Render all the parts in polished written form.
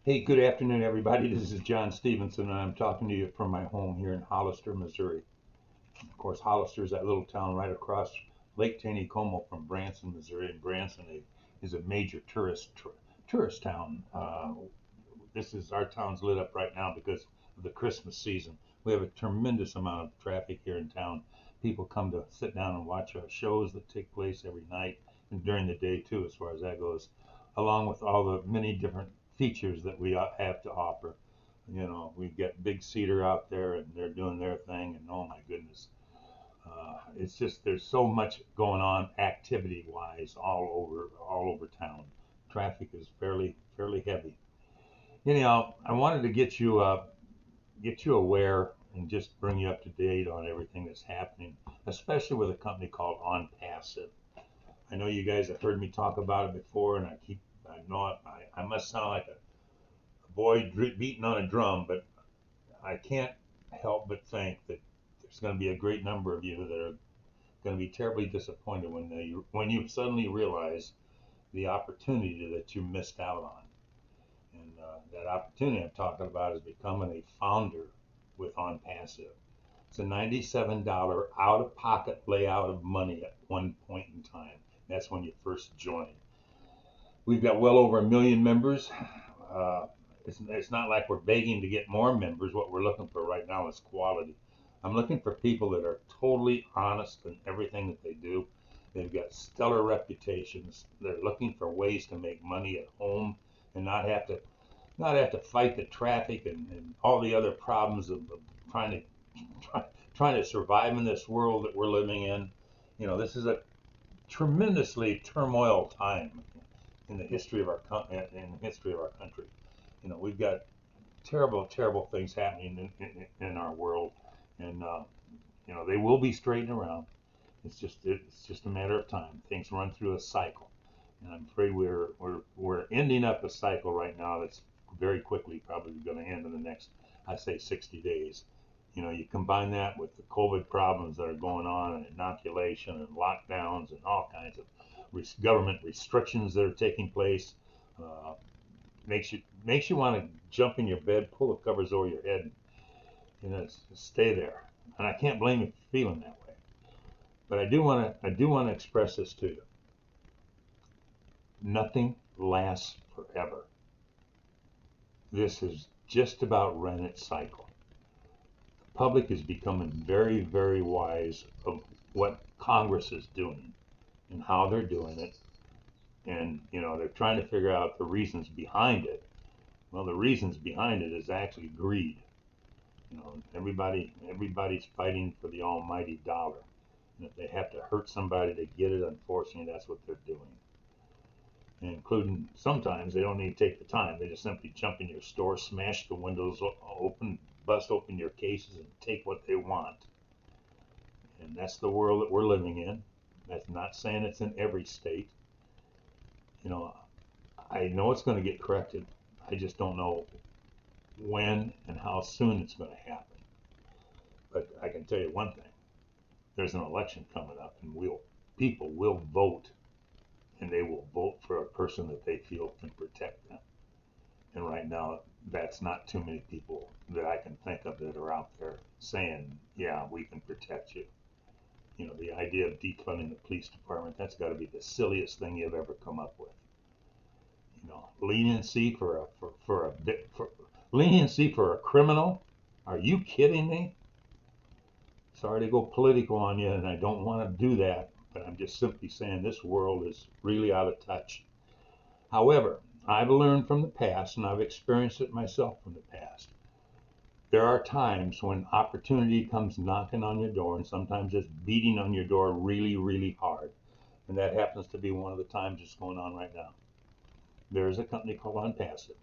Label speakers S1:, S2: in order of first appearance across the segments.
S1: Hey, good afternoon, everybody. This is John Stevenson, and I'm talking to you from my home here in Hollister, Missouri. Of course, Hollister is that little town right across Lake Taneycomo from Branson, Missouri, and Branson is a major tourist town. This is our town's lit up right now because of the Christmas season. We have a tremendous amount of traffic here in town. People come to sit down and watch our shows that take place every night and during the day too, as far as that goes, along with all the many different features that we have to offer. We get Big Cedar out there and they're doing their thing, and oh my goodness, it's just there's so much going on activity wise all over town. Traffic is fairly heavy. Anyhow, I wanted to get you aware and just bring you up to date on everything that's happening, especially with a company called OnPassive. I know you guys have heard me talk about it before, and I know I must sound like a boy beating on a drum, but I can't help but think that there's going to be a great number of you that are going to be terribly disappointed when you suddenly realize the opportunity that you missed out on. And that opportunity I'm talking about is becoming a founder with OnPassive. It's a $97 out of pocket layout of money at one point in time. That's when you first join. We've got well over 1 million members. Uh, it's not like we're begging to get more members. What we're looking for right now is quality. I'm looking for people that are totally honest in everything that they do. They've got stellar reputations. They're looking for ways to make money at home and not have to fight the traffic and all the other problems of trying to trying to survive in this world that we're living in. This is a tremendously turmoil time in the history of our country. We've got terrible things happening in our world, and they will be straightened around. It's just a matter of time. Things run through a cycle, and I'm afraid we're ending up a cycle right now that's very quickly probably going to end in the next, I say, 60 days. You combine that with the COVID problems that are going on, and inoculation and lockdowns and all kinds of government restrictions that are taking place. Uh, makes you want to jump in your bed, pull the covers over your head, and stay there. And I can't blame you for feeling that way. But I do want to express this to you. Nothing lasts forever. This is just about run its cycle. The public is becoming very wise of what Congress is doing and how they're doing it, and they're trying to figure out the reasons behind it. Well, the reasons behind it is actually greed. Everybody's fighting for the almighty dollar, and if they have to hurt somebody to get it, unfortunately, that's what they're doing. And including sometimes they don't need to take the time; they just simply jump in your store, smash the windows open, bust open your cases, and take what they want. And that's the world that we're living in. That's not saying it's in every state. You know, I know it's going to get corrected. I just don't know when and how soon it's going to happen. But I can tell you one thing: there's an election coming up, and people will vote, and they will vote for a person that they feel can protect them. And right now, that's not too many people that I can think of that are out there saying, "Yeah, we can protect you." The idea of defunding the police department—that's got to be the silliest thing you've ever come up with. Leniency for leniency for a criminal? Are you kidding me? Sorry to go political on you, and I don't want to do that, but I'm just simply saying this world is really out of touch. However, I've learned from the past, and I've experienced it myself from the past. There are times when opportunity comes knocking on your door, and sometimes it's beating on your door really hard. And that happens to be one of the times it's going on right now. There's a company called OnPassive.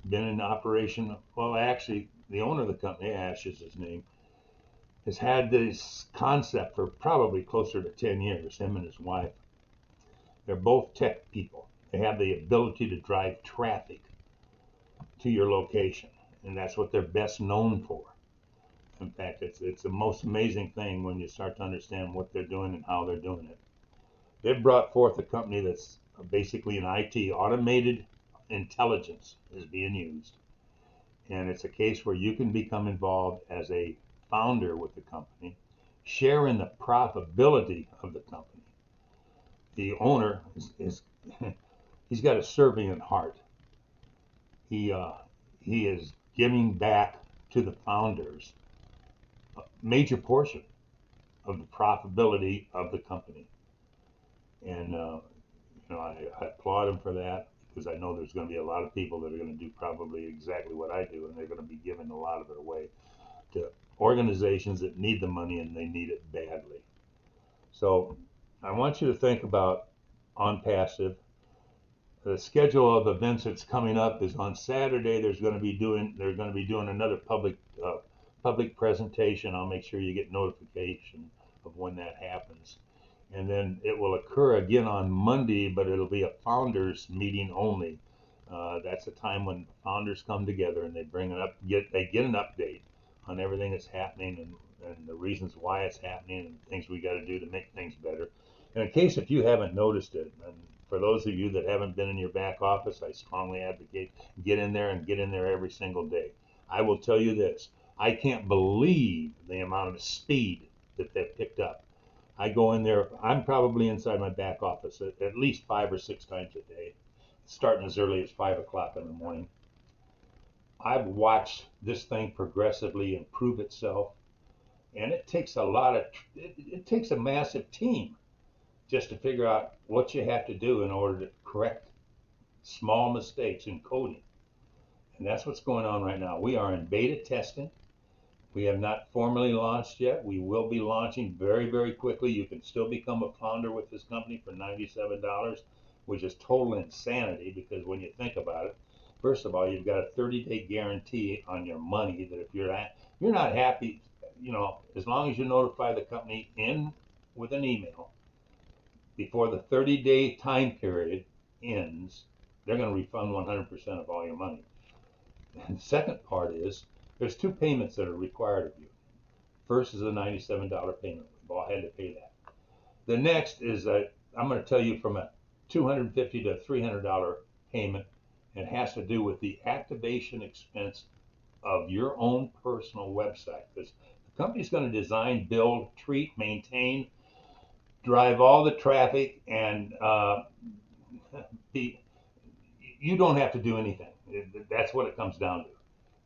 S1: Been in operation, well, actually, the owner of the company, Ash is his name, has had this concept for probably closer to 10 years, him and his wife. They're both tech people. They have the ability to drive traffic to your location, and that's what they're best known for. In fact, it's the most amazing thing when you start to understand what they're doing and how they're doing it. They've brought forth a company that's basically an IT automated intelligence is being used. And it's a case where you can become involved as a founder with the company, share in the profitability of the company. The owner is he's got a serving heart. He is giving back to the founders a major portion of the profitability of the company. And I applaud him for that, because I know there's going to be a lot of people that are going to do probably exactly what I do, and they're going to be giving a lot of it away to organizations that need the money, and they need it badly. So I want you to think about OnPassive. The schedule of events that's coming up is on Saturday. They're going to be doing another public presentation. I'll make sure you get notification of when that happens. And then it will occur again on Monday, but it'll be a founders meeting only. That's a time when founders come together and they get an update on everything that's happening, and the reasons why it's happening, and things we got to do to make things better. And in case if you haven't noticed it, and for those of you that haven't been in your back office, I strongly advocate get in there every single day. I will tell you this: I can't believe the amount of speed that they've picked up. I go in there, I'm probably inside my back office at least 5 or 6 times a day, starting as early as 5 o'clock in the morning. I've watched this thing progressively improve itself, and it takes it takes a massive team just to figure out what you have to do in order to correct small mistakes in coding. And that's what's going on right now. We are in beta testing. We have not formally launched yet. We will be launching very, very quickly. You can still become a founder with this company for $97, which is total insanity, because when you think about it, first of all, you've got a 30-day guarantee on your money that if you're not happy, as long as you notify the company with an email before the 30-day time period ends, they're going to refund 100% of all your money. And the second part is, there's 2 payments that are required of you. First is a $97 payment. We've all had to pay that. The next is I'm going to tell you from a $250 to $300 payment. It has to do with the activation expense of your own personal website, because the company's going to design, build, treat, maintain, drive all the traffic, and you don't have to do anything. That's what it comes down to.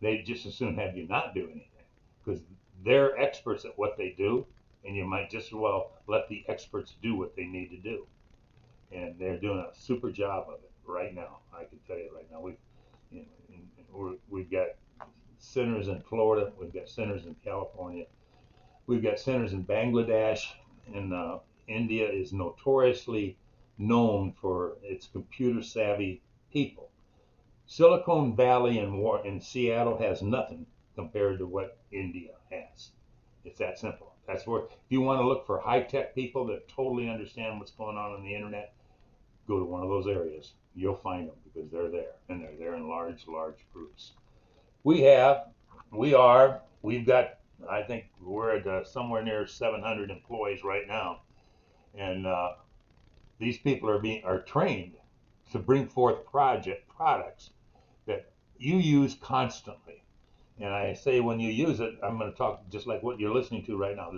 S1: They just as soon have you not do anything, because they're experts at what they do, and you might just as well let the experts do what they need to do. And they're doing a super job of it right now. I can tell you right now, we've got centers in Florida, we've got centers in California, we've got centers in Bangladesh, and India is notoriously known for its computer savvy people. Silicon Valley in Seattle has nothing compared to what India has. It's that simple. That's where, if you want to look for high-tech people that totally understand what's going on the internet, go to one of those areas. You'll find them, because they're there, and they're there in large groups. We've got, I think we're at somewhere near 700 employees right now, and these people are trained to bring forth products that you use constantly. And I say, when you use it, I'm going to talk just like what you're listening to right now.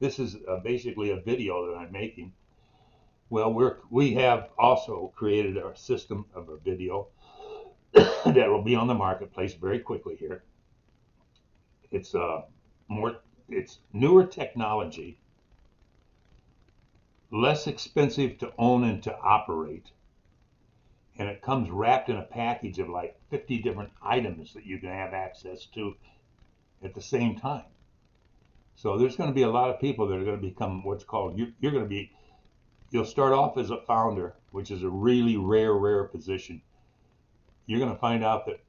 S1: This is basically a video that I'm making. Well, we have also created a system of a video that will be on the marketplace very quickly here. It's newer technology, less expensive to own and to operate, and it comes wrapped in a package of like 50 different items that you can have access to at the same time. So there's going to be a lot of people that are going to become what's called, you'll start off as a founder, which is a really rare position. You're going to find out that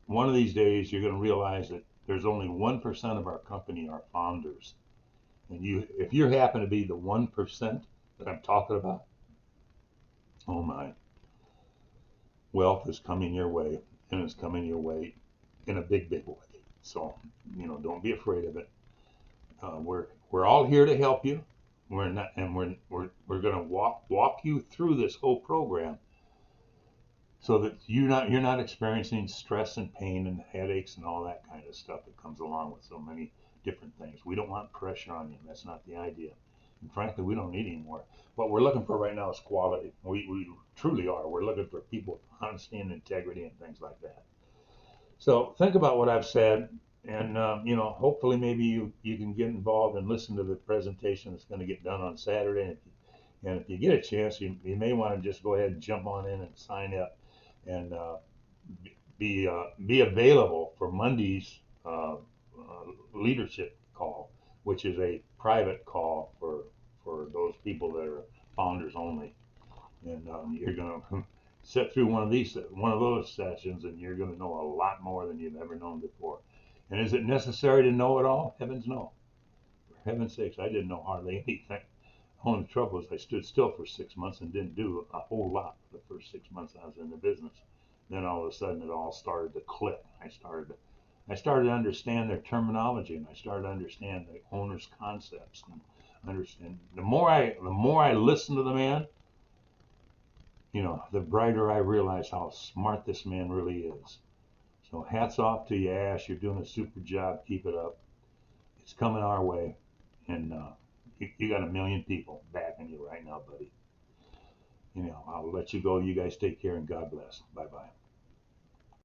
S1: one of these days you're going to realize that there's only 1% of our company are founders. And if you happen to be the 1% that I'm talking about, oh my, wealth is coming your way, and it's coming your way in a big way. So, don't be afraid of it. We're all here to help you. We're going to walk you through this whole program. so that you're not experiencing stress and pain and headaches and all that kind of stuff that comes along with so many different things. We don't want pressure on you. That's not the idea. And frankly, we don't need any more. What we're looking for right now is quality. We truly are. We're looking for people with honesty and integrity and things like that. So think about what I've said, and hopefully maybe you can get involved and listen to the presentation that's going to get done on Saturday. And if you get a chance, you may want to just go ahead and jump on in and sign up and be available for Monday's leadership call, which is a private call for those people that are founders only. And you're going to sit through one of those sessions, and you're going to know a lot more than you've ever known before. And is it necessary to know it all? Heavens no. For heaven's sakes, I didn't know hardly anything. Only trouble is I stood still for 6 months and didn't do a whole lot for the first 6 months I was in the business. Then all of a sudden it all started to click. I started to understand their terminology, and I started to understand the owner's concepts and understand. The more I listened to the man, the brighter I realized how smart this man really is. So hats off to you, Ash. You're doing a super job. Keep it up. It's coming our way, and you got a million people backing you right now, buddy. I'll let you go. You guys take care, and God bless. Bye bye.